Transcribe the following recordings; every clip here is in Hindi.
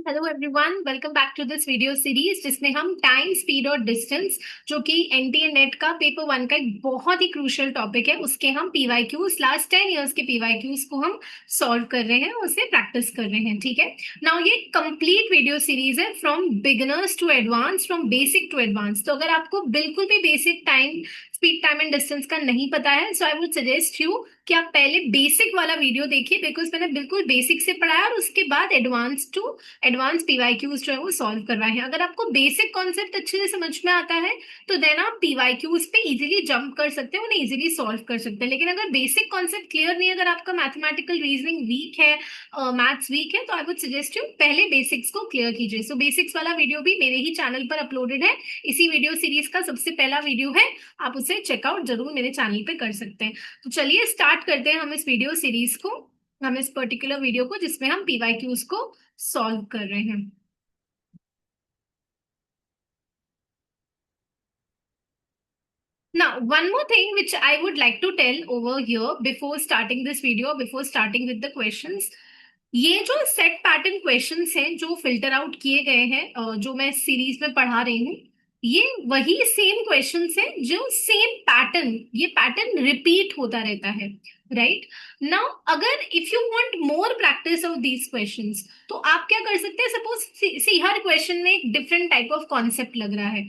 Hello everyone, welcome back to this video series जिसमें हम टाइम, स्पीड और डिस्टेंस, जो कि एनटीए नेट का पेपर वन का एक बहुत ही क्रूशियल टॉपिक है, उसके हम पीवाईक्यूज लास्ट 10 इयर्स के पीवाईक्यूज को हम सॉल्व कर रहे हैं, उसे प्रैक्टिस कर रहे हैं। ठीक है। नाउ ये कंप्लीट वीडियो सीरीज है, from beginners to advance, from basic to advance. तो अगर आपको बिल्कुल भी basic time, speed, time and distance का नहीं पता है, so I would suggest you कि आप पहले बेसिक वाला वीडियो देखिए, बिकॉज मैंने बिल्कुल बेसिक से पढ़ाया और उसके बाद एडवांस पीवाईक्यूज जो है वो सॉल्व करवाए हैं। अगर आपको बेसिक कॉन्सेप्ट अच्छे से समझ में आता है तो देन आप पीवाईक्यूज पे इजीली जंप कर सकते हैं, उन्हें इजीली सॉल्व कर सकते हैं। लेकिन अगर बेसिक कॉन्सेप्ट क्लियर नहीं है, अगर आपका मैथमेटिकल रीजनिंग वीक है, मैथ्स वीक है, तो आई वुड सजेस्ट यू पहले बेसिक्स को क्लियर कीजिए। सो बेसिक्स वाला वीडियो भी मेरे ही चैनल पर अपलोडेड है, इसी वीडियो सीरीज का सबसे पहला वीडियो है, आप उसे चेकआउट जरूर मेरे चैनल पे कर सकते हैं। तो चलिए स्टार्ट करते हैं हम इस वीडियो सीरीज को, हम इस पर्टिकुलर वीडियो को जिसमें हम पीवाईक्यूज को सॉल्व कर रहे हैं। Now, one more thing which I would like to tell over here before starting this video, before starting with the questions, ये जो सेट पैटर्न क्वेश्चंस हैं जो फिल्टर आउट किए गए हैं, जो मैं सीरीज में पढ़ा रही हूँ, ये वही सेम क्वेश्चंस हैं जो सेम पैटर्न, ये पैटर्न रिपीट होता रहता है। राइट। नाउ अगर if you want more practice of these questions, तो आप क्या कर सकते हैं, सपोज सी हर क्वेश्चन में एक डिफरेंट टाइप ऑफ कॉन्सेप्ट लग रहा है।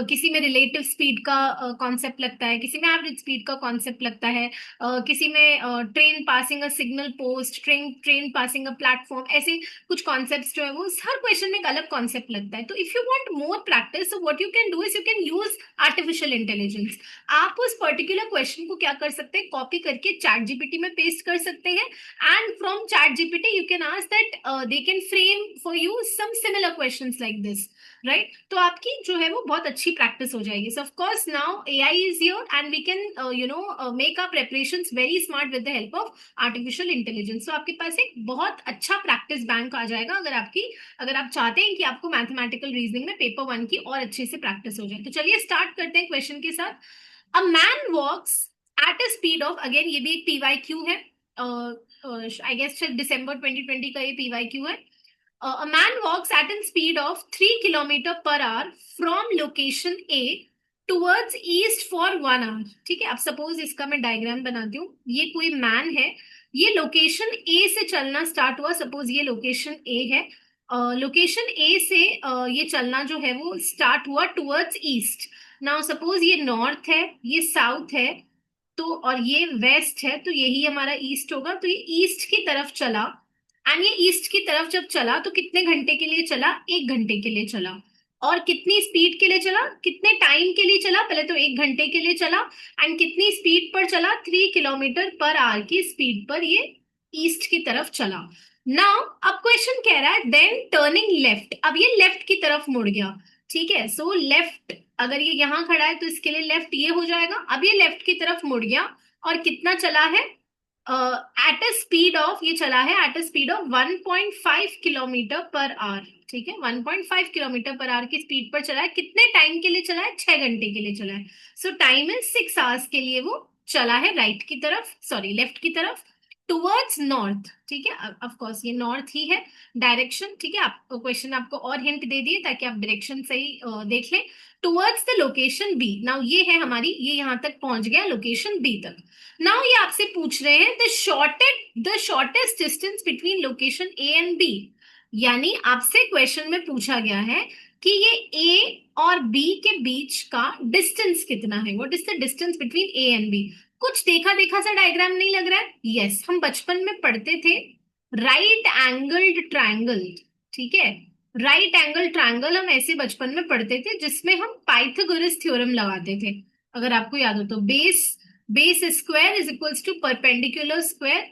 किसी में रिलेटिव स्पीड का कॉन्सेप्ट लगता है, किसी में एवरेज स्पीड का कॉन्सेप्ट लगता है, किसी में train passing a signal post, train train passing a platform, ऐसे कुछ कॉन्सेप्ट्स जो है वो हर क्वेश्चन में एक अलग कॉन्सेप्ट लगता है। तो if you want more practice, so what you can do is you can use artificial intelligence. आप उस पर्टिकुलर क्वेश्चन को क्या कर सकते हैं, कॉपी करके चैट जीपीटी में पेस्ट कर सकते हैं, and from ChatGPT you can ask that they can frame for you some similar questions like this. Right. तो आपकी जो है वो बहुत अच्छी प्रैक्टिस हो जाएगी। So of course now AI is here and we can make our preparations very smart with the help of artificial intelligence. तो आपके पास एक बहुत अच्छा प्रैक्टिस बैंक आ जाएगा, अगर आप चाहते हैं कि आपको मैथमेटिकल रीजनिंग में पेपर वन की और अच्छे से प्रैक्टिस हो जाए। तो चलिए स्टार्ट करते हैं क्वेश्चन के साथ। A man walks at a speed of, again ये भी एक पीवाई क्यू है, आई गेस दिसंबर 2020 का ये पीवाई क्यू है। A man walks at a speed of 3 kilometre per hour from location A towards east for 1 hour। ठीक है। अब सपोज इसका मैं डायग्राम बनाती हूँ, ये कोई मैन है, ये लोकेशन ए से चलना स्टार्ट हुआ, सपोज ये लोकेशन ए है, लोकेशन ए से ये चलना जो है वो स्टार्ट हुआ टुवर्ड्स ईस्ट। नाउ सपोज ये नॉर्थ है, ये साउथ है, तो और ये वेस्ट है, तो यही हमारा ईस्ट होगा। तो ये ईस्ट की तरफ चला, एंड ये ईस्ट की तरफ जब चला तो कितने घंटे के लिए चला, 1 घंटे के लिए चला। और कितनी स्पीड के लिए चला, कितने टाइम के लिए चला, पहले तो 1 घंटे के लिए चला, एंड कितनी स्पीड पर चला, 3 किलोमीटर पर आवर की स्पीड पर ये ईस्ट की तरफ चला। नाउ अब क्वेश्चन कह रहा है देन टर्निंग लेफ्ट, अब ये लेफ्ट की तरफ मुड़ गया। ठीक है। सो लेफ्ट, अगर ये यहां खड़ा है तो इसके लिए लेफ्ट ये हो जाएगा। अब ये लेफ्ट की तरफ मुड़ गया और कितना चला है, एट अ स्पीड ऑफ, ये चला है eight a speed of 1.5 kilometre per hour. ठीक है। 1.5 किलोमीटर पर आवर की स्पीड पर चला है, कितने टाइम के लिए चला है, 6 घंटे के लिए चला है। सो टाइम इज 6 आवर्स के लिए वो चला है राइट की तरफ, सॉरी लेफ्ट की तरफ, टुवर्ड्स नॉर्थ। ठीक है। ऑफ कोर्स ये नॉर्थ ही है डायरेक्शन। ठीक है। आपको क्वेश्चन आपको और हिंट दे दिए ताकि आप डायरेक्शन सही देख लें। Towards the location B, now ये है हमारी, ये यहां तक पहुंच गया लोकेशन बी तक। नाउ ये आपसे पूछ रहे हैं the shortest distance between location A and B, यानी आपसे क्वेश्चन में पूछा गया है कि ये ए और बी के बीच का डिस्टेंस कितना है, what is the distance between A and B. कुछ देखा देखा सा डायग्राम नहीं लग रहा है? यस, हम बचपन में पढ़ते थे राइट एंगल्ड ट्रायंगल। ठीक है। राइट एंगल ट्रायंगल हम ऐसे बचपन में पढ़ते थे जिसमें हम पाइथागोरस थ्योरम लगाते थे, अगर आपको याद हो तो। Base square is equals to perpendicular square,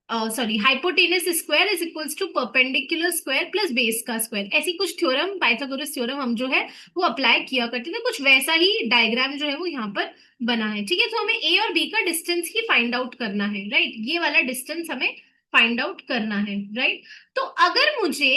sorry hypotenuse square is equals to perpendicular square plus base का स्क्वायर, ऐसी कुछ थ्योरम, पाइथागोरस थ्योरम हम जो है वो अप्लाई किया करते थे। कुछ वैसा ही डायग्राम जो है वो यहाँ पर बना है। ठीक है। तो हमें ए और बी का डिस्टेंस ही फाइंड आउट करना है। राइट। ये वाला डिस्टेंस हमें फाइंड आउट करना है। राइट। तो अगर मुझे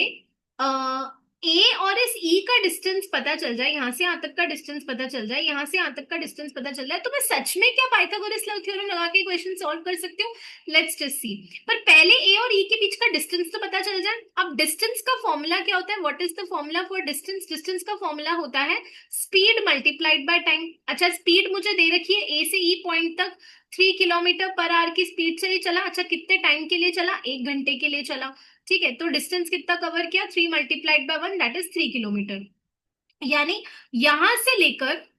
ए और इस ई का डिस्टेंस पता चल जाए, यहां से यहां तक का डिस्टेंस पता चल जाए, यहां से यहां तक का डिस्टेंस पता चल जाए, तो मैं सच में क्या पाइथागोरस थ्योरम लगा के क्वेश्चन सॉल्व कर सकती हूँ? Let's just see. पर पहले ए और ई के बीच का डिस्टेंस तो पता चल जाए। अब डिस्टेंस का फॉर्मूला क्या होता है, what is the formula for distance? Distance का फॉर्मूला होता है स्पीड मल्टीप्लाइड बाय टाइम। अच्छा, स्पीड मुझे दे रखी है ए से ई पॉइंट तक 3 किलोमीटर पर आवर की स्पीड से ही चला। अच्छा, कितने टाइम के लिए चला? 1 घंटे के लिए चला। ठीक है, तो डिस्टेंस कितना कवर किया? 3 × 1 दैट इज 3 किलोमीटर। यानी यहां से लेकर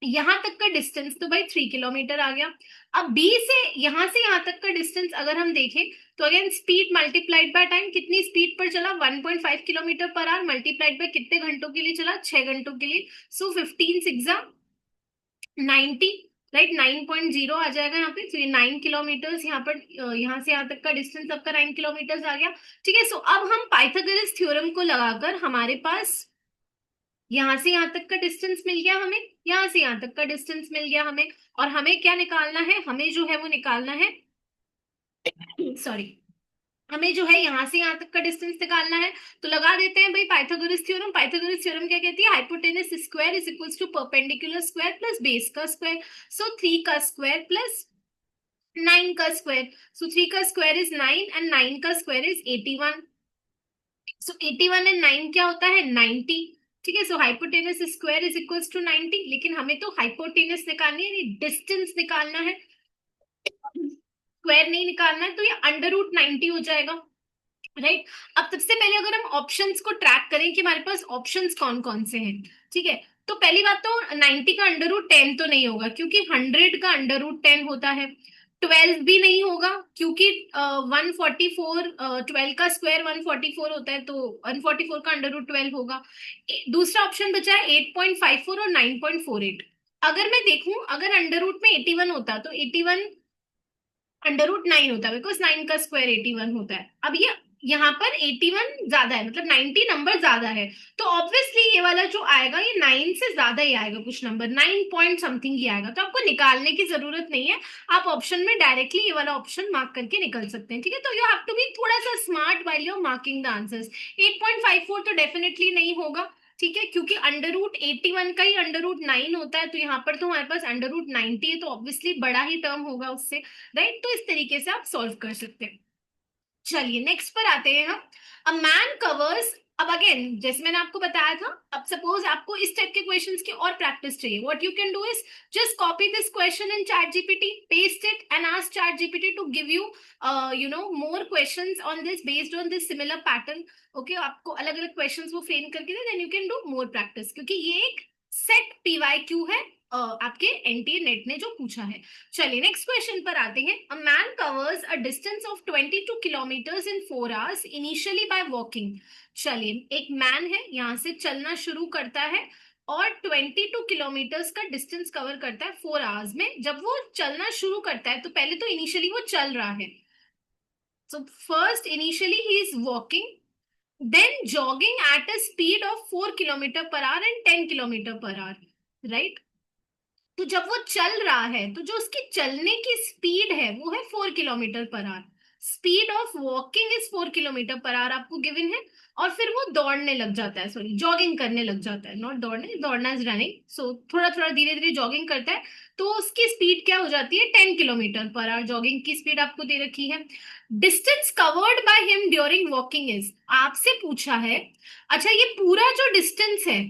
यहां तक का डिस्टेंस तो भाई 3 किलोमीटर आ गया। अब बी से यहां तक का डिस्टेंस अगर हम देखें तो again speed multiplied by time, कितनी स्पीड पर चला? 1.5 kilometre per our multiplied by कितने घंटों के लिए चला? 6 घंटों के लिए। सो 15 6 90, राइट, 9.0 आ जाएगा यहाँ पे। तो ये 9 किलोमीटर यहाँ पर, यहाँ से यहाँ तक का डिस्टेंस आपका 9 किलोमीटर आ गया। ठीक है, सो अब हम पाइथागोरस थ्योरम को लगाकर हमारे पास यहां से यहां तक का डिस्टेंस मिल गया हमें, यहां से यहां तक का डिस्टेंस मिल गया हमें, और हमें क्या निकालना है? हमें जो है वो निकालना है, सॉरी, हमें जो है यहां से यहां तक का डिस्टेंस निकालना है। तो लगा देते हैं भाई पाइथागोरस थ्योरम। पाइथागोरस थ्योरम क्या कहती है? Hypotenuse square is equals to perpendicular square plus base का स्क्वायर। सो 3 का स्क्वायर प्लस 9 का स्क्वायर। सो 3 का स्क्वायर इज 9 एंड 9 का स्क्वायर इज 81। सो 81 एंड 9 क्या होता है? 90। ठीक है, so hypotenuse square is equals to 90। लेकिन हमें तो हाइपोटेनस निकालनी है, डिस्टेंस निकालना है, स्क्वायर नहीं निकालना है। तो ये √90 हो जाएगा, राइट। अब सबसे पहले अगर हम ऑप्शंस को ट्रैक करें कि हमारे पास ऑप्शंस कौन कौन से हैं, ठीक है, तो पहली बात तो 90 का √10 तो नहीं होगा, क्योंकि 100 का √10 होता है। 12 भी नहीं होगा, क्योंकि 144, 12 का स्क्वायर 144 होता है, तो 144 का √12 होगा। दूसरा ऑप्शन बचा है 8.54 और 9.48। अगर मैं देखूं, अगर अंडर रूट में 81 होता तो 81 √9 होता है, बिकॉज 9 का स्क्वायर 81 होता है। अब ये यहाँ पर 81 ज्यादा है, मतलब 90 नंबर ज्यादा है, तो ऑब्वियसली ये वाला जो आएगा ये 9 से ज्यादा ही आएगा, कुछ नंबर 9 पॉइंट समथिंग ही आएगा। तो आपको निकालने की जरूरत नहीं है, आप ऑप्शन में डायरेक्टली ये वाला ऑप्शन मार्क करके निकल सकते हैं। ठीक है, तो यू हैव टू बी थोड़ा सा smart while you marking the answers. 8.54 तो डेफिनेटली नहीं होगा, ठीक है, क्योंकि √81 का ही √9 होता है, तो यहाँ पर तो हमारे पास √90 है, तो ऑब्वियसली बड़ा ही टर्म होगा उससे, राइट। तो इस तरीके से आप सॉल्व कर सकते हैं। चलिए नेक्स्ट पर आते हैं हम। अ मैन कवर्स, अब अगेन जैसे मैंने आपको बताया था, अब सपोज आपको इस टाइप के क्वेश्चंस की और प्रैक्टिस चाहिए, what you can do is just copy this question in chat GPT, paste it and ask chat GPT to give you more questions on this based on this similar pattern. Okay, आपको अलग अलग क्वेश्चंस वो फ्रेम करके दे, then you can do more practice, क्योंकि ये एक सेट पीवाईक्यू है, आपके एनटीए नेट ने जो पूछा है। चलिए नेक्स्ट क्वेश्चन पर आते हैं। A man covers a distance of 22 kilometres in 4 hours initially by walking. चलिए एक मैन है, यहां से चलना शुरू करता है और 22 किलोमीटर्स का डिस्टेंस कवर करता है 4 आवर्स में। जब वो चलना शुरू करता है तो पहले तो इनिशियली वो चल रहा है, so first initially he is walking, then jogging at a speed of 4 kilometre per hour and 10 kilometre per hour, right. तो जब वो चल रहा है तो जो उसकी चलने की स्पीड है वो है 4 kilometre per our. Speed of walking is 4 kilometre per our आपको गिवन है। और फिर वो दौड़ने लग जाता है, सॉरी जॉगिंग करने लग जाता है, नॉट दौड़ने, दौड़ना इज रनिंग, सो थोड़ा थोड़ा धीरे धीरे जॉगिंग करता है। तो उसकी स्पीड क्या हो जाती है? 10 किलोमीटर पर आवर जॉगिंग की स्पीड आपको दे रखी है। Distance covered by him during walking is, आपसे पूछा है। अच्छा, ये पूरा जो डिस्टेंस है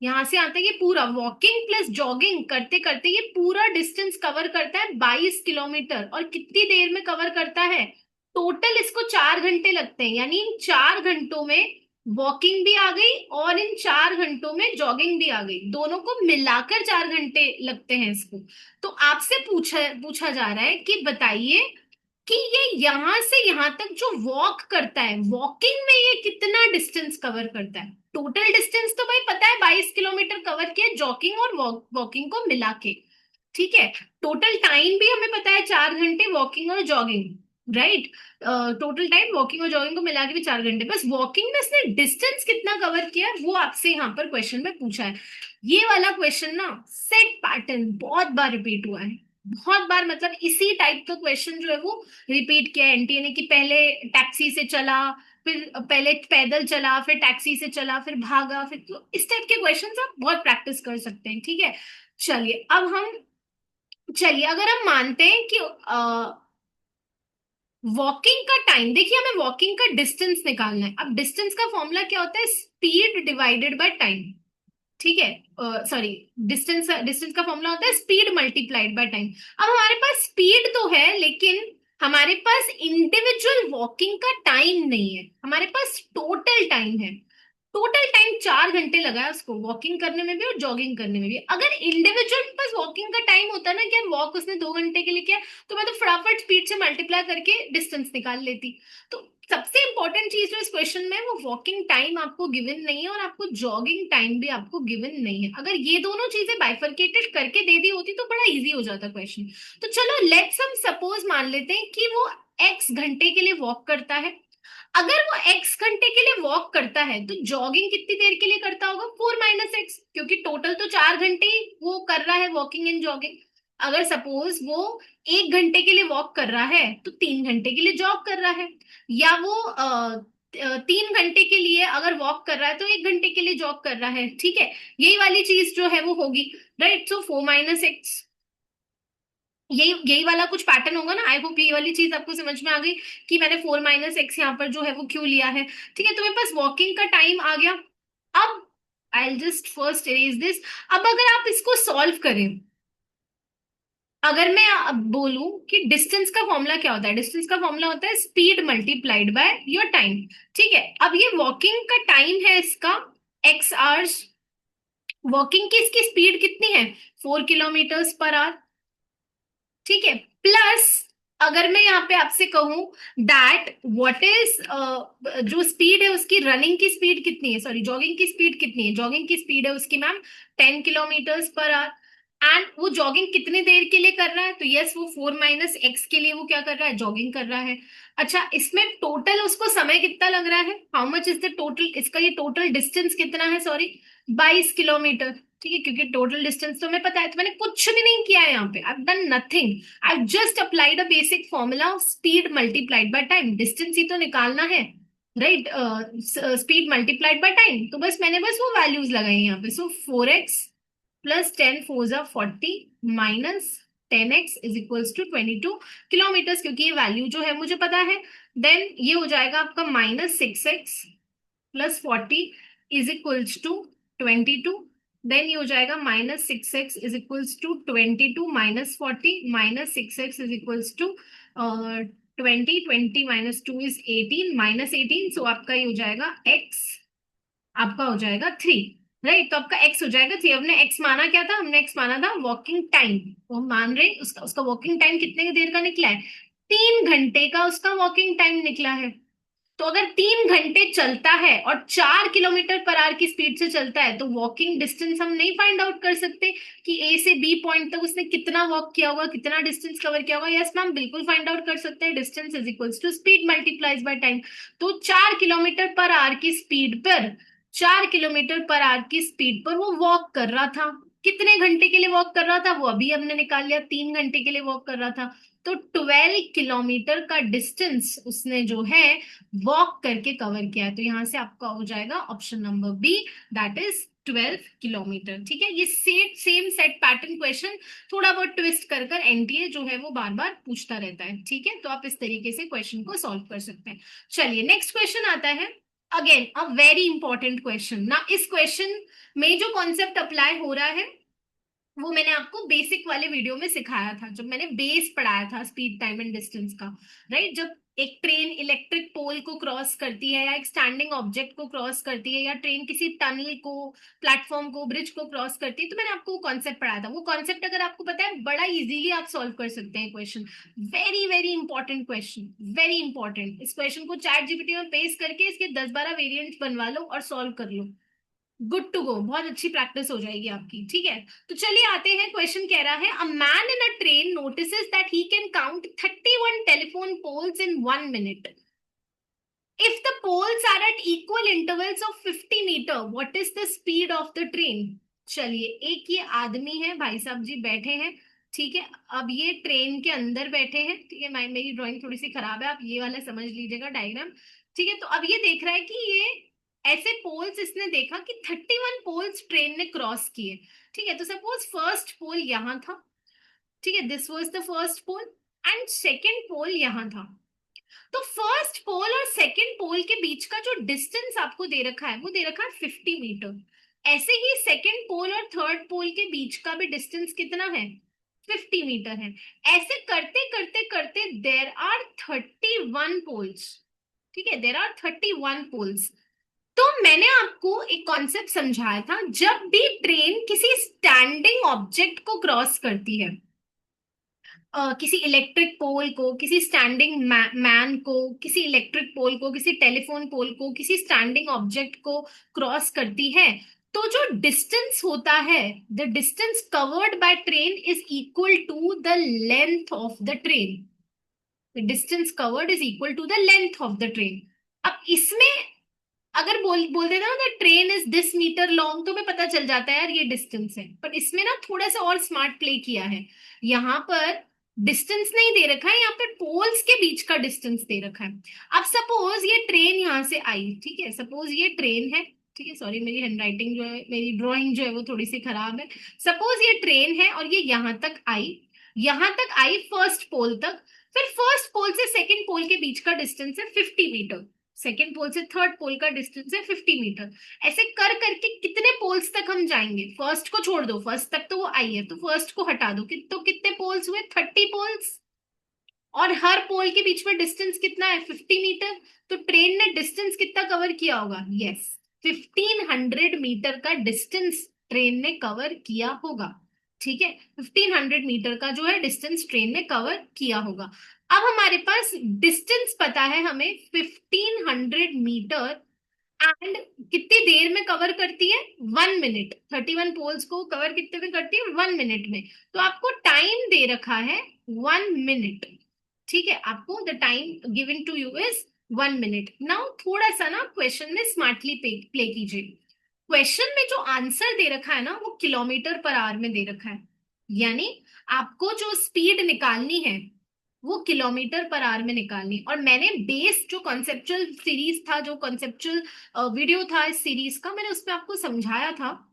यहां से आता है, ये पूरा वॉकिंग प्लस जॉगिंग करते करते ये पूरा डिस्टेंस कवर करता है 22 किलोमीटर, और कितनी देर में कवर करता है? टोटल इसको 4 घंटे लगते हैं, यानी इन 4 घंटों में वॉकिंग भी आ गई और इन 4 घंटों में जॉगिंग भी आ गई, दोनों को मिलाकर 4 घंटे लगते हैं इसको। तो आपसे पूछा पूछा जा रहा है कि बताइए कि ये यहां से यहां तक जो वॉक करता है, वॉकिंग में ये कितना डिस्टेंस कवर करता है? टोटल डिस्टेंस तो भाई पता है 22 किलोमीटर कवर किया, जॉगिंग और वॉकिंग को मिला के, ठीक है। टोटल टाइम भी हमें पता है 4 घंटे वॉकिंग और jogging, right. Total time walking और जॉगिंग को मिला के भी 4 घंटे, बस वॉकिंग में इसने डिस्टेंस कितना कवर किया वो आपसे यहाँ पर क्वेश्चन में पूछा है। ये वाला क्वेश्चन ना सेट पैटर्न बहुत बार रिपीट हुआ है, बहुत बार, मतलब इसी टाइप का क्वेश्चन जो है वो रिपीट किया है एनटीए ने, कि पहले टैक्सी से चला, फिर पहले पैदल चला, फिर टैक्सी से चला, फिर भागा, फिर, तो इस टाइप के क्वेश्चंस आप बहुत प्रैक्टिस कर सकते हैं, ठीक है। चलिए अब हम, चलिए अगर हम मानते हैं कि वॉकिंग का टाइम, देखिए हमें वॉकिंग का डिस्टेंस निकालना है। अब डिस्टेंस का फॉर्मूला क्या होता है, स्पीड डिवाइडेड बाय टाइम। ठीक है, सॉरी, डिस्टेंस डिस्टेंस का फॉर्मूला होता है स्पीड मल्टीप्लाइड बाय टाइम। अब हमारे पास स्पीड तो है, लेकिन हमारे पास इंडिविजुअल वॉकिंग का टाइम नहीं है, हमारे पास टोटल टाइम है। टोटल टाइम 4 घंटे लगा है उसको वॉकिंग करने में भी और जॉगिंग करने में भी। अगर इंडिविजुअल के पास वॉकिंग का टाइम होता ना कि वॉक उसने 2 घंटे के लिए किया, तो मैं तो फटाफट स्पीड से मल्टीप्लाई करके डिस्टेंस निकाल लेती। तो सबसे इंपॉर्टेंट चीज जो इस क्वेश्चन में है, वो वॉकिंग टाइम आपको गिवन नहीं है और आपको जॉगिंग टाइम भी आपको गिवन नहीं है। अगर ये दोनों चीजें बाइफरकेटेड करके दे दी होती तो बड़ा इजी हो जाता क्वेश्चन। तो चलो लेट्स हम सपोज मान लेते हैं कि वो एक्स घंटे के लिए वॉक करता है। अगर वो एक्स घंटे के लिए वॉक करता है तो जॉगिंग कितनी देर के लिए करता होगा, 4 - x, क्योंकि टोटल तो 4 घंटे ही वो कर रहा है वॉकिंग एंड जॉगिंग। अगर सपोज वो 1 घंटे के लिए वॉक कर रहा है तो 3 घंटे के लिए जॉग कर रहा है। या वो 3 घंटे के लिए अगर वॉक कर रहा है तो 1 घंटे के लिए जॉग कर रहा है। ठीक है, यही वाली चीज जो है वो होगी। राइट, सो 4 - x, यही यही वाला कुछ पैटर्न होगा ना। आई होप ये वाली चीज आपको समझ में आ गई कि मैंने 4 - x यहाँ पर जो है वो क्यों लिया है। ठीक है, तो मेरे पास वॉकिंग का टाइम आ गया। अब I just first erase this. अब अगर आप इसको सॉल्व करें, अगर मैं अब बोलूं कि डिस्टेंस का फॉर्मूला क्या होता है, डिस्टेंस का फॉर्मूला होता है speed multiplied by your time. ठीक है, अब ये वॉकिंग का टाइम है इसका x आवर्स। वॉकिंग की इसकी स्पीड कितनी है, 4 km/h। ठीक है, प्लस अगर मैं यहाँ पे आपसे कहूं दैट व्हाट इज जो स्पीड है उसकी, रनिंग की स्पीड कितनी है, सॉरी जॉगिंग की स्पीड कितनी है, जॉगिंग की स्पीड है उसकी मैम 10 km/h। एंड वो जॉगिंग कितनी देर के लिए कर रहा है, तो यस वो 4 - x के लिए वो क्या कर रहा है, जॉगिंग कर रहा है। अच्छा, इसमें टोटल उसको समय कितना लग रहा है, how much is the total, इसका ये टोटल डिस्टेंस कितना है, सॉरी 22 किलोमीटर। ठीक है, क्योंकि टोटल डिस्टेंस तो हमें पता है, तो मैंने कुछ भी नहीं किया है यहाँ पे, I done nothing. I just applied a basic formula of speed multiplied by time. Distance ही तो निकालना है, right, speed multiplied by time. तो बस मैंने बस वो वैल्यूज लगाई यहाँ पे। सो 4x + 10 4 = 40 -10x = 22 किलोमीटर, क्योंकि ये वैल्यू जो है मुझे पता है। देन ये हो जाएगा आपका -6x + 40 = 22। देन ये हो जाएगा -6x = 22 - 40 -6x = 20 20 -2 = 18 -18, सो आपका ये हो जाएगा x, आपका हो जाएगा 3। राइट, तो आपका x हो जाएगा 3। हमने x माना क्या था, हमने x माना था वॉकिंग टाइम। तो हम मान रहे हैं उसका उसका वॉकिंग टाइम कितने देर का निकला है, 3 घंटे का उसका वॉकिंग टाइम निकला है। तो अगर 3 घंटे चलता है और 4 km/h की स्पीड से चलता है, तो वॉकिंग डिस्टेंस हम नहीं फाइंड आउट कर सकते कि ए से बी पॉइंट तक उसने कितना वॉक किया होगा, कितना डिस्टेंस कवर किया होगा। यस मैम, बिल्कुल फाइंड आउट कर सकते हैं, distance is equals to speed multiplies by time. तो 4 km/h की स्पीड पर, 4 km/h की स्पीड पर वो वॉक कर रहा था। कितने घंटे के लिए वॉक कर रहा था, वो अभी हमने निकाल लिया, 3 घंटे के लिए वॉक कर रहा था। तो 12 km का डिस्टेंस उसने जो है वॉक करके कवर किया है। तो यहां से आपका हो जाएगा option number B, that is 12 km। ठीक है, ये सेम सेट पैटर्न क्वेश्चन थोड़ा बहुत ट्विस्ट कर कर एनटीए जो है वो बार बार पूछता रहता है। ठीक है, तो आप इस तरीके से क्वेश्चन को सॉल्व कर सकते हैं। चलिए नेक्स्ट क्वेश्चन आता है, again a very important question ना। इस क्वेश्चन में जो कॉन्सेप्ट अप्लाई हो रहा है वो मैंने आपको बेसिक वाले वीडियो में सिखाया था, जब मैंने बेस पढ़ाया था स्पीड टाइम एंड डिस्टेंस का। राइट, जब एक ट्रेन इलेक्ट्रिक पोल को क्रॉस करती है या एक स्टैंडिंग ऑब्जेक्ट को क्रॉस करती है या ट्रेन किसी टनल को, प्लेटफॉर्म को, ब्रिज को क्रॉस करती है, तो मैंने आपको कॉन्सेप्ट पढ़ाया था। वो कॉन्सेप्ट अगर आपको पता है, बड़ा इजीली आप सॉल्व कर सकते हैं question. Very very important question, very important. इस क्वेश्चन को चैट जीपीटी में पेस्ट करके इसके 10 12 वेरिएंट्स बनवा लो और सॉल्व कर लो, गुड टू गो, बहुत अच्छी प्रैक्टिस हो जाएगी आपकी। ठीक है, तो चलिए आते हैं, क्वेश्चन कह रहा है a man in a train notices that he can count 31 telephone poles in 1 minute। If the poles are at equal intervals of 50 metre, what is the speed of the train. चलिए, एक ये आदमी है, भाई साहब जी बैठे हैं। ठीक है, अब ये ट्रेन के अंदर बैठे हैं। ठीक है, मेरी ड्राइंग थोड़ी सी खराब है, आप ये वाला समझ लीजिएगा डायग्राम। ठीक है, तो अब ये देख रहा है कि ये ऐसे पोल्स इसने देखा कि 31 पोल्स ट्रेन ने क्रॉस किए। ठीक है, तो सपोज फर्स्ट पोल यहाँ था। ठीक है, this was the first pole and second pole यहाँ था। तो फर्स्ट पोल और सेकंड पोल के बीच का जो डिस्टेंस आपको दे रखा है वो दे रखा है 50 मीटर। ऐसे ही सेकंड पोल और थर्ड पोल के बीच का भी डिस्टेंस कितना है, 50 मीटर है। ऐसे करते करते करते देर आर 31 पोल्स। ठीक है, देर आर 31 पोल्स। तो मैंने आपको एक कॉन्सेप्ट समझाया था, जब भी ट्रेन किसी स्टैंडिंग ऑब्जेक्ट को क्रॉस करती है, किसी इलेक्ट्रिक पोल को, किसी स्टैंडिंग मैन को, किसी इलेक्ट्रिक पोल को, किसी टेलीफोन पोल को, किसी स्टैंडिंग ऑब्जेक्ट को क्रॉस करती है, तो जो डिस्टेंस होता है, the distance covered by train is equal to the length of the train. The distance covered is equal to the length of the train. अब इसमें अगर बोल बोल देना ना train is this metre long, तो मैं पता चल जाता है यार ये डिस्टेंस है। पर इसमें ना थोड़ा सा और स्मार्ट प्ले किया है। यहाँ पर डिस्टेंस नहीं दे रखा है, यहाँ पर पोल्स के बीच का डिस्टेंस दे रखा है। अब सपोज ये ट्रेन यहाँ से आई, ठीक है, सपोज ये ट्रेन है, ठीक है, सॉरी मेरी हैंडराइटिंग जो है, मेरी ड्राइंग जो है वो थोड़ी सी खराब है। सपोज ये ट्रेन है और ये यहाँ तक आई, यहाँ तक आई फर्स्ट पोल तक। फिर फर्स्ट पोल से सेकंड पोल के बीच का डिस्टेंस है 50 मीटर, सेकेंड पोल से थर्ड पोल का डिस्टेंस है 50 मीटर। ऐसे कर करके कितने पोल्स तक हम जाएंगे, फर्स्ट को छोड़ दो, फर्स्ट तक तो वो आई है, तो फर्स्ट को हटा दो, तो कितने पोल्स हुए, 30 पोल्स। और हर पोल के बीच में डिस्टेंस कितना है, 50 मीटर। तो ट्रेन ने डिस्टेंस कितना कवर किया होगा, यस, 1500 मीटर का डिस्टेंस ट्रेन ने कवर किया होगा। ठीक है, 1500 मीटर का जो है डिस्टेंस ट्रेन ने कवर किया होगा। अब हमारे पास डिस्टेंस पता है हमें 1500 मीटर, एंड कितनी देर में कवर करती है, 1 मिनट। 31 पोल्स को कवर कितने में करती है, 1 मिनट में। तो आपको टाइम दे रखा है 1 मिनट। ठीक है, आपको the time given to you is 1 minute. Now थोड़ा सा ना क्वेश्चन में स्मार्टली प्ले कीजिए। क्वेश्चन में जो आंसर दे रखा है ना वो किलोमीटर पर आवर में दे रखा है, यानी आपको जो स्पीड निकालनी है वो किलोमीटर पर आवर में निकालनी। और मैंने बेस जो कॉन्सेप्चुअल सीरीज था, जो कॉन्सेप्चुअल वीडियो था इस सीरीज का, मैंने उसमें आपको समझाया था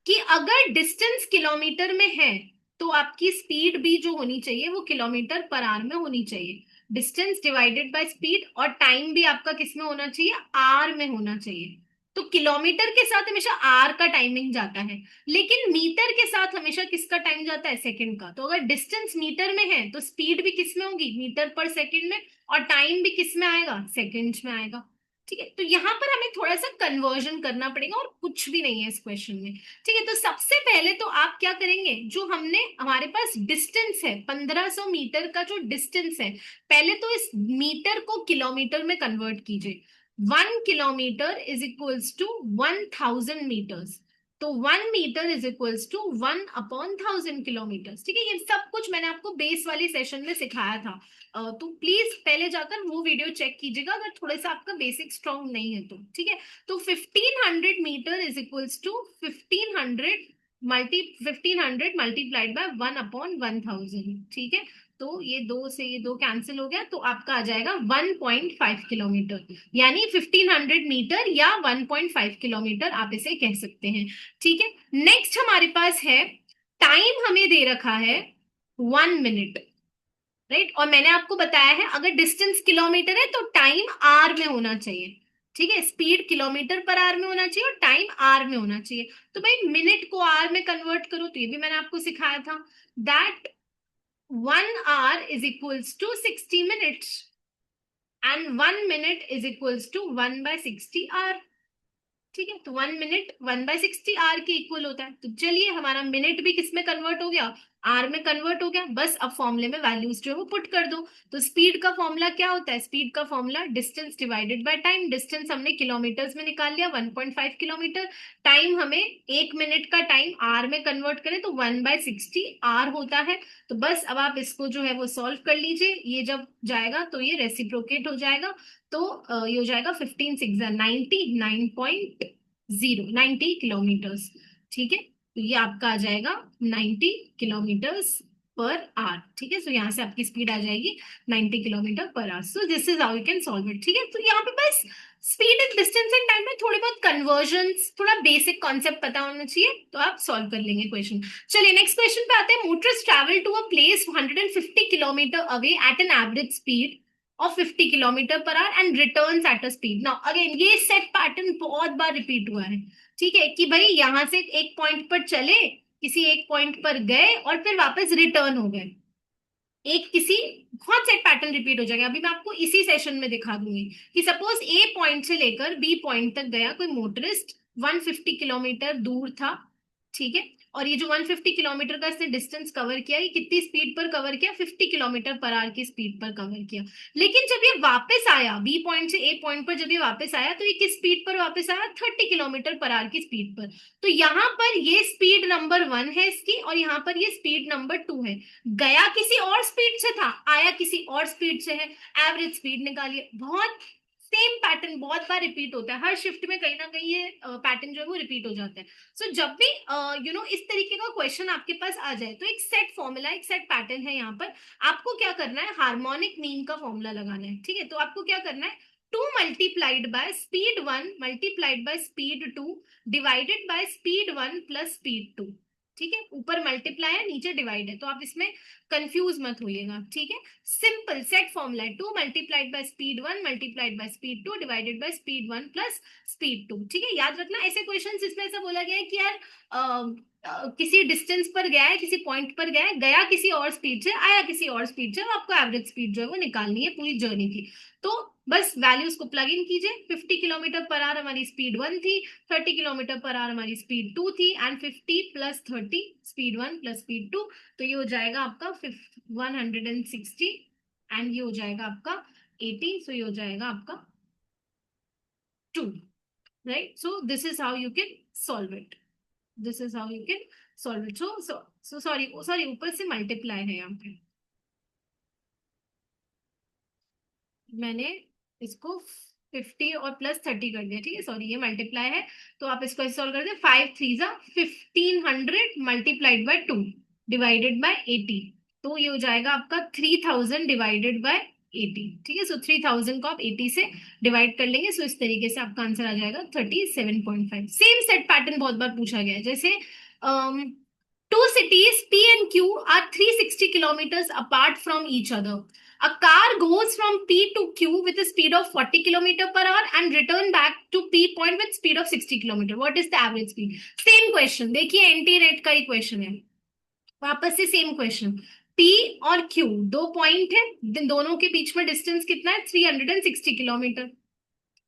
कि अगर डिस्टेंस किलोमीटर में है तो आपकी स्पीड भी जो होनी चाहिए वो किलोमीटर पर आवर में होनी चाहिए। डिस्टेंस डिवाइडेड बाय स्पीड, और टाइम भी आपका किस में होना चाहिए, आर में होना चाहिए। तो किलोमीटर के साथ हमेशा आर का टाइमिंग जाता है, लेकिन मीटर के साथ हमेशा किसका टाइम जाता है, सेकंड का। तो अगर डिस्टेंस मीटर में है तो स्पीड भी किस में होगी, मीटर पर सेकंड में, और टाइम भी किस में आएगा, सेकंड्स में आएगा। ठीक है, तो यहाँ पर हमें थोड़ा सा कन्वर्जन करना पड़ेगा और कुछ भी नहीं है इस क्वेश्चन में। ठीक है, तो सबसे पहले तो आप क्या करेंगे, जो हमने हमारे पास डिस्टेंस है 1500 मीटर का जो डिस्टेंस है, पहले तो इस मीटर को किलोमीटर में कन्वर्ट कीजिए। 1 kilometre is equals to 1000 metres. तो 1 metre is equals to 1/1000 kilometres. ठीक है, ये सब कुछ मैंने आपको बेस वाली सेशन में सिखाया था। तो प्लीज पहले जाकर वो वीडियो चेक कीजिएगा अगर थोड़ा सा आपका बेसिक स्ट्रांग नहीं है तो। ठीक है, तो 1500 metre is equals to 1500 multiplied by 1/1000। ठीक है, तो ये दो से ये दो कैंसिल हो गया, तो आपका आ जाएगा 1.5 किलोमीटर, यानी 1500 मीटर या 1.5 किलोमीटर आप इसे कह सकते हैं। ठीक है, नेक्स्ट हमारे पास है टाइम, हमें दे रखा है 1 मिनट, राइट। और मैंने आपको बताया है अगर डिस्टेंस किलोमीटर है तो टाइम आर में होना चाहिए। ठीक है, स्पीड किलोमीटर पर आवर में होना चाहिए और टाइम आर में होना चाहिए। तो भाई मिनट को आर में कन्वर्ट करो, तो ये भी मैंने आपको सिखाया था, that 1 hour is equals to 60 minutes and 1 minute is equals to 1/60 hour। ठीक है, तो 1 मिनट 1/60 hour के इक्वल होता है। तो चलिए हमारा मिनट भी किस में कन्वर्ट हो गया, आर में कन्वर्ट हो गया। बस अब फॉर्मूले में वैल्यूज जो है वो पुट कर दो। तो स्पीड का फॉर्मूला क्या होता है, स्पीड का formula distance divided by time. Distance हमने किलोमीटर्स में निकाल लिया 1.5 किलोमीटर। टाइम हमें 1 मिनट का टाइम आर में कन्वर्ट करें तो 1/60 आर होता है। तो बस अब आप इसको जो है वो सॉल्व कर लीजिए, ये जब जाएगा तो ये रेसिप्रोकेट हो जाएगा। तो ये हो जाएगा 15 6 90 किलोमीटर्स। ठीक है, तो ये आपका आ जाएगा 90 किलोमीटर्स पर आवर। ठीक है, सो यहाँ से आपकी स्पीड आ जाएगी 90 kilometre per our. So this is how you can solve it. ठीक है, तो यहाँ पे बस speed and distance and time में थोड़ी बहुत कन्वर्जन्स, थोड़ा बेसिक कॉन्सेप्ट पता होना चाहिए, तो आप सॉल्व कर लेंगे क्वेश्चन। चलिए नेक्स्ट क्वेश्चन पे आते हैं। Motors travel to a place 150 kilometre away at an average speed of 50 kilometre per hour and returns at a speed. Now again ये सेट पैटर्न बहुत बार रिपीट हुआ है, ठीक है, कि भाई यहां से एक पॉइंट पर चले, किसी एक पॉइंट पर गए और फिर वापस रिटर्न हो गए। एक किसी बहुत सेट पैटर्न रिपीट हो जाएगा। अभी मैं आपको इसी सेशन में दिखा दूंगी कि सपोज ए पॉइंट से लेकर बी पॉइंट तक गया कोई मोटरिस्ट, 150 किलोमीटर दूर था, ठीक है, और ये जो 150 किलोमीटर का इसने डिस्टेंस कवर किया, ये कितनी स्पीड पर कवर किया, 50 किलोमीटर पर आवर की स्पीड पर कवर किया। लेकिन जब ये वापस आया बी पॉइंट से ए पॉइंट पर, जब ये वापस आया तो ये किस स्पीड पर वापस आया, 30 किलोमीटर पर आवर की स्पीड पर। तो यहाँ पर ये स्पीड नंबर 1 है इसकी, और यहाँ पर ये स्पीड नंबर 2 है। गया किसी और स्पीड से था, आया किसी और स्पीड से है, एवरेज स्पीड निकालिए। बहुत सेम पैटर्न बहुत बार रिपीट होता है, हर शिफ्ट में कहीं ना कहीं ये पैटर्न जो है वो रिपीट हो जाता है। सो जब भी इस तरीके का क्वेश्चन आपके पास आ जाए तो एक सेट फॉर्मूला, एक सेट पैटर्न है, यहाँ पर आपको क्या करना है, हार्मोनिक मीन का फॉर्मूला लगाना है, ठीक है। तो आपको क्या करना है, 2 multiplied by speed 1 multiplied by speed 2 divided by speed 1 plus speed 2, ठीक है। ऊपर मल्टीप्लाई है, नीचे डिवाइड है, तो आप इसमें कंफ्यूज मत होइएगा, ठीक है। सिंपल सेट फॉर्मूला है, 2 multiplied by speed 1 multiplied by speed 2 divided by speed 1 plus speed 2, ठीक है। याद रखना ऐसे क्वेश्चन इसमें ऐसा बोला गया है कि यार किसी डिस्टेंस पर गया है, किसी पॉइंट पर गया है, गया किसी और स्पीड से, आया किसी और स्पीड से, और आपको एवरेज स्पीड जो है वो निकालनी है पूरी जर्नी की। तो बस वैल्यूज को प्लग इन कीजिए। 50 किलोमीटर पर आवर हमारी स्पीड 1 थी, 30 किलोमीटर पर आवर हमारी स्पीड 2 थी, and 50 plus 30 speed 1 plus speed 2, तो ये हो जाएगा आपका 160, एंड ये हो जाएगा आपका 80, सो ये हो जाएगा आपका 2, right. So this is how you can solve it, this is how you can solve it. So sorry sorry, ऊपर से मल्टीप्लाई है यहाँ पे, मैंने इसको 50 और प्लस 30 कर दिया, ठीक है, सॉरी ये मल्टीप्लाई है। तो आप इसको ऐसे सॉल्व कर दे, 5 3 जा 1500 मल्टीप्लाइड बाय 2 डिवाइडेड बाय 80, तो ये हो जाएगा आपका 3000 डिवाइडेड बाय 80, ठीक है। सो 3000 को आप 80 से डिवाइड कर लेंगे, सो इस तरीके से आपका आंसर आ जाएगा 37.5। सेम सेट पैटर्न बहुत बार पूछा गया है, जैसे two cities P and Q are 360 kilometers apart from each other. A car goes from P to Q with a speed of 40 kilometer per hour and return back to P point with speed of 60 kilometer. What is the average speed? Same question. देखिए एंटी रेट का ही क्वेश्चन है, वापस से सेम क्वेश्चन। P और Q दो पॉइंट है, दोनों के बीच में डिस्टेंस कितना है, 360 किलोमीटर।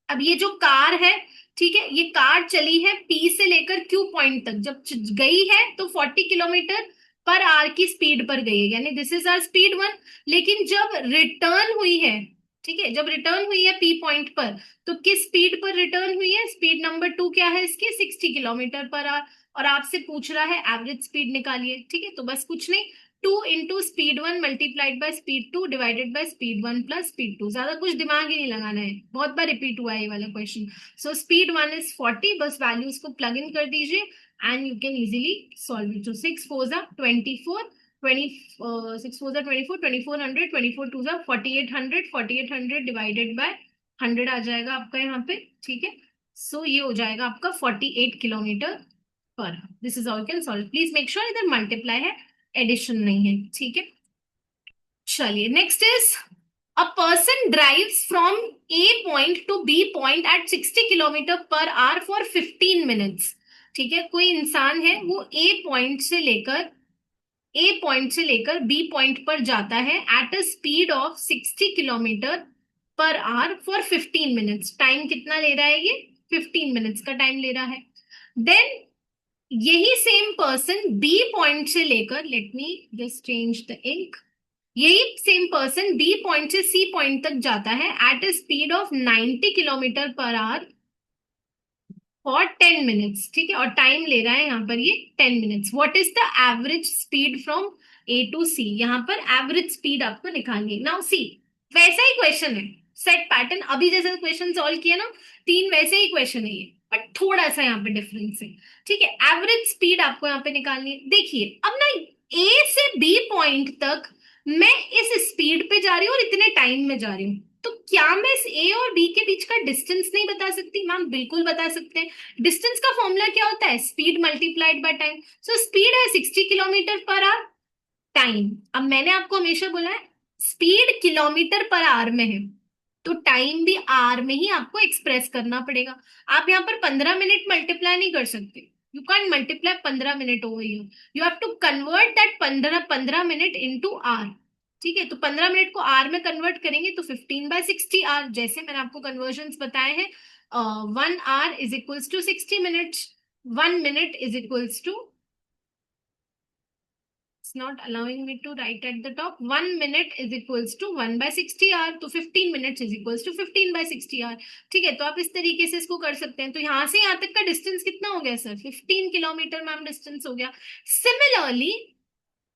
अब ये जो कार है, ठीक है, ये कार चली है पी से लेकर क्यू पॉइंट तक, जब गई है तो 40 किलोमीटर पर आवर की स्पीड पर गई है, यानी दिस इज आवर स्पीड 1। लेकिन जब रिटर्न हुई है, ठीक है, जब रिटर्न हुई है पी पॉइंट पर, तो किस स्पीड पर रिटर्न हुई है, स्पीड नंबर 2 क्या है इसकी, 60 किलोमीटर पर आवर। और आपसे पूछ रहा है एवरेज स्पीड निकालिए, ठीक है। तो बस कुछ नहीं, 2 into speed 1 multiplied by speed 2 divided by speed 1 plus speed 2, ज्यादा कुछ दिमाग ही नहीं लगाना है, बहुत बार रिपीट हुआ है ये वाला क्वेश्चन। सो स्पीड 1 इज 40, बस वैल्यूज को प्लग इन कर दीजिए and you can easily solve it. तो 6 4 जा 24, 20 6 4 जा 24, 2400, 24 2 जा 4800, 4800 डिवाइडेड बाय 100 आ जाएगा आपका यहाँ पे, ठीक है। सो ये हो जाएगा आपका 48 kilometre per. This is how you can solve. Please make sure इधर मल्टीप्लाई है, एडिशन नहीं है, ठीक है। चलिए next is, a person drives from A point to B point at 60 kilometre per hour for 15 minutes, ठीक है। कोई इंसान है वो ए पॉइंट से लेकर बी पॉइंट पर जाता है eight a speed of 60 kilometre per hour for 15 minutes. Time कितना ले रहा है ये, 15 मिनट्स का टाइम ले रहा है। देन यही सेम पर्सन बी पॉइंट से लेकर, let me just change the ink, यही सेम पर्सन बी पॉइंट से सी पॉइंट तक जाता है at a speed of 90 kilometre per hour for 10 minutes, ठीक है, और टाइम ले रहा है यहाँ पर ये 10 minutes. What is the average speed from A to C, यहाँ पर एवरेज स्पीड आपको निकालनी है। नाउ सी, वैसा ही क्वेश्चन है, सेट पैटर्न अभी जैसे क्वेश्चन सॉल्व किया ना, 3 वैसे ही क्वेश्चन है ये, बट थोड़ा सा यहाँ पे डिफरेंस है, ठीक है। एवरेज स्पीड आपको यहाँ पे निकालनी है। देखिए अब ना, ए से बी पॉइंट तक मैं इस स्पीड पे जा रही हूँ और इतने टाइम में जा रही हूँ, तो क्या मैं इस ए और बी के बीच का डिस्टेंस नहीं बता सकती? मैम बिल्कुल बता सकते हैं। डिस्टेंस का फॉर्मूला क्या होता है, speed multiplied by time. So speed है 60 किलोमीटर पर आवर, टाइम, अब मैंने आपको हमेशा बोला है स्पीड किलोमीटर पर आवर में है, तो टाइम भी आर में ही आपको एक्सप्रेस करना पड़ेगा। आप यहाँ पर 15 मिनट मल्टीप्लाई नहीं कर सकते, you can multiply 15 minute over here, you have to convert that 15 minute into hour. ठीक है, तो 15 मिनट को आर में कन्वर्ट करेंगे तो 15/60 आर, जैसे मैंने आपको कन्वर्जन बताए हैं। 1 hour is equals to 60 minutes, 1 minute is equals to, it's not allowing me to write at the top, 1 minute is equals to 1/60 hour, तो 15 minutes is equals to 15/60 hour। ठीक है, तो आप इस तरीके से इसको कर सकते हैं। तो यहाँ से यहाँ तक का डिस्टेंस कितना हो गया सर? 15 किलोमीटर मैम डिस्टेंस हो गया। सिमिलरली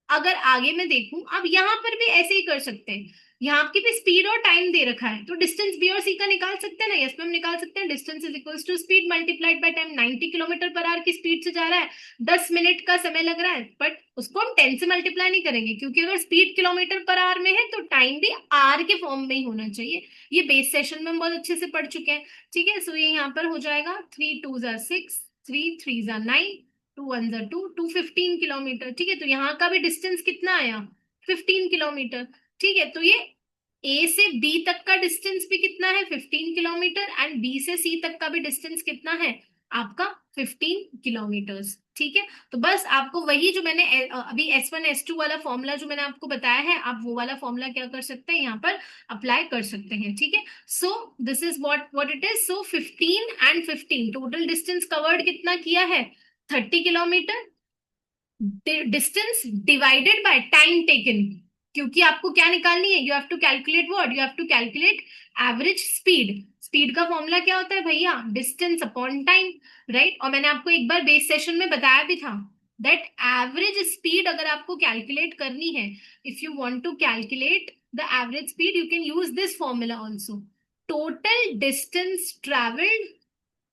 अगर आगे मैं देखूं, अब यहाँ पर भी ऐसे ही कर सकते हैं। यहाँ आपके पे स्पीड और टाइम दे रखा है, तो डिस्टेंस बी और सी का निकाल सकते हैं ना? यस मैम निकाल सकते हैं। Distance is equals to speed multiplied by time. 90 kilometre per hour की स्पीड से जा रहा है, 10 मिनट का समय लग रहा है, बट उसको हम 10 से मल्टीप्लाई नहीं करेंगे, क्योंकि अगर स्पीड किलोमीटर पर आवर में है तो टाइम भी आर के फॉर्म में ही होना चाहिए। ये बेस सेशन में हम बहुत अच्छे से पढ़ चुके हैं। ठीक है, सो ये यहाँ पर हो जाएगा 3 2 6, 3 3 9, 2 1 2, 215 किलोमीटर। ठीक है, तो यहाँ का भी डिस्टेंस कितना आया? 15 किलोमीटर। ठीक है, तो ये ए से बी तक का डिस्टेंस भी कितना है? 15 किलोमीटर, एंड बी से सी तक का भी डिस्टेंस कितना है? आपका 15 किलोमीटर्स। ठीक है, तो बस आपको वही जो मैंने अभी S1 S2 वाला फॉर्मूला जो मैंने आपको बताया है, आप वो वाला फॉर्मूला क्या कर सकते हैं, यहाँ पर अप्लाई कर सकते हैं। ठीक है, so this is what it is. So 15 and 15 total distance covered कितना किया है? 30 kilometre. Distance divided by time taken, क्योंकि आपको क्या निकालनी है? You have to calculate what? You have to calculate average speed. Speed का फॉर्मूला क्या होता है भैया? Distance upon time, right? और मैंने आपको एक बार बेस सेशन में बताया भी था दैट एवरेज स्पीड अगर आपको कैलकुलेट करनी है, if you want to calculate the average speed, you can use this formula also. Total distance travelled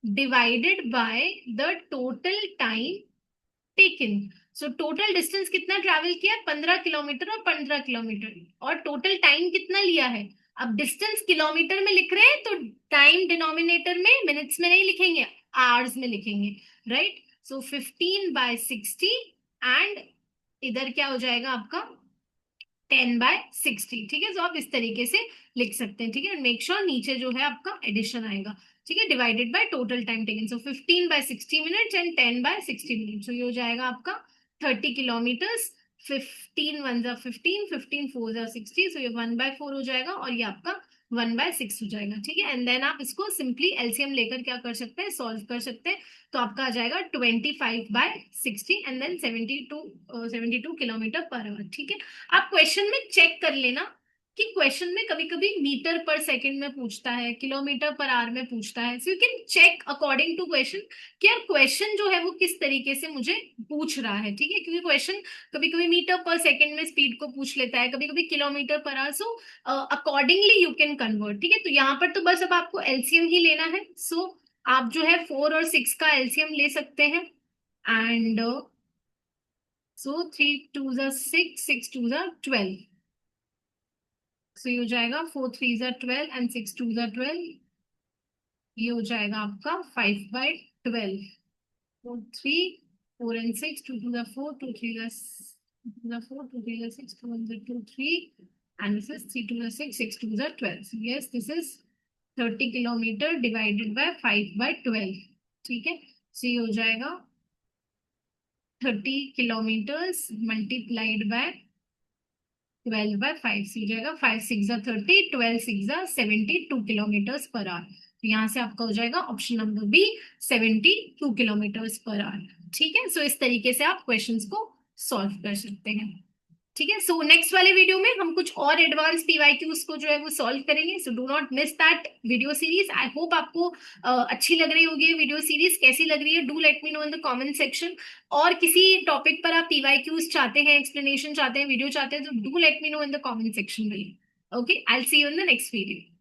divided by the total time taken. So total distance कितना ट्रैवल किया? 15 किलोमीटर और 15 किलोमीटर, और टोटल टाइम कितना लिया है? अब डिस्टेंस किलोमीटर में लिख रहे हैं तो टाइम डिनोमिनेटर में, मिनट्स में नहीं लिखेंगे, आवर्स में लिखेंगे, राइट? सो 15/60, एंड इधर क्या हो जाएगा आपका? 10/60। ठीक है, तो आप इस तरीके से लिख सकते हैं। ठीक है, मेक श्योर नीचे जो है आपका एडिशन आएगा। ठीक है, divided by total time taken, so 15/60 minutes and 10/60 minutes, तो ये हो जाएगा आपका 30 किलोमीटर्स। 15 1 15, 15 4 60, सो ये 1/4 हो जाएगा, और ये आपका 1/6 हो जाएगा। ठीक है, एंड देन आप इसको सिंपली एलसीएम लेकर क्या कर सकते हैं? सॉल्व कर सकते हैं। तो आपका आ जाएगा 25/60 and then 72 kilometre per hour. ठीक है, आप क्वेश्चन में चेक कर लेना कि क्वेश्चन में कभी कभी मीटर पर सेकंड में पूछता है, किलोमीटर पर आवर में पूछता है, so you can check according to question कि यार क्वेश्चन जो है वो किस तरीके से मुझे पूछ रहा है। ठीक है, क्योंकि क्वेश्चन कभी कभी मीटर पर सेकंड में स्पीड को पूछ लेता है, कभी कभी kilometre per our, so accordingly you can convert. ठीक है, तो यहाँ पर तो बस अब आपको एलसीएम ही लेना है। सो आप जो है 4 और 6 का एलसीएम ले सकते हैं, एंड सो 3 2 6, 6 2 12, सो ये हो जाएगा 4 3 12 एंड 6 2 12, ये हो जाएगा आपका 5/12। 4 3 4 and 6, 2 2 4, 2 3 4, 2 3 6, 2 1 2 3, and this is 3 2 6, 6 2 12, so yes this is 30 kilometre divided by 5/12। ठीक है, so ये हो जाएगा 30 किलोमीटर्स मल्टीप्लाइड बाय 12/5, हो जाएगा 5 6 30, 12 6 72 किलोमीटर्स पर आवर। तो यहाँ से आपका हो जाएगा option number B, 72 kilometres per hour. ठीक है, सो इस तरीके से आप क्वेश्चंस को सॉल्व कर सकते हैं। ठीक है, सो नेक्स्ट वाले वीडियो में हम कुछ और एडवांस पीवाईक्यूज को जो है वो सॉल्व करेंगे। So do not miss that video series. I hope आपको अच्छी लग रही होगी वीडियो सीरीज। कैसी लग रही है do let me know in the comment section. और किसी टॉपिक पर आप पीवाईक्यूज चाहते हैं, एक्सप्लेनेशन चाहते हैं, वीडियो चाहते हैं, तो do let me know in the comment section में। Okay, I will see you in the next video.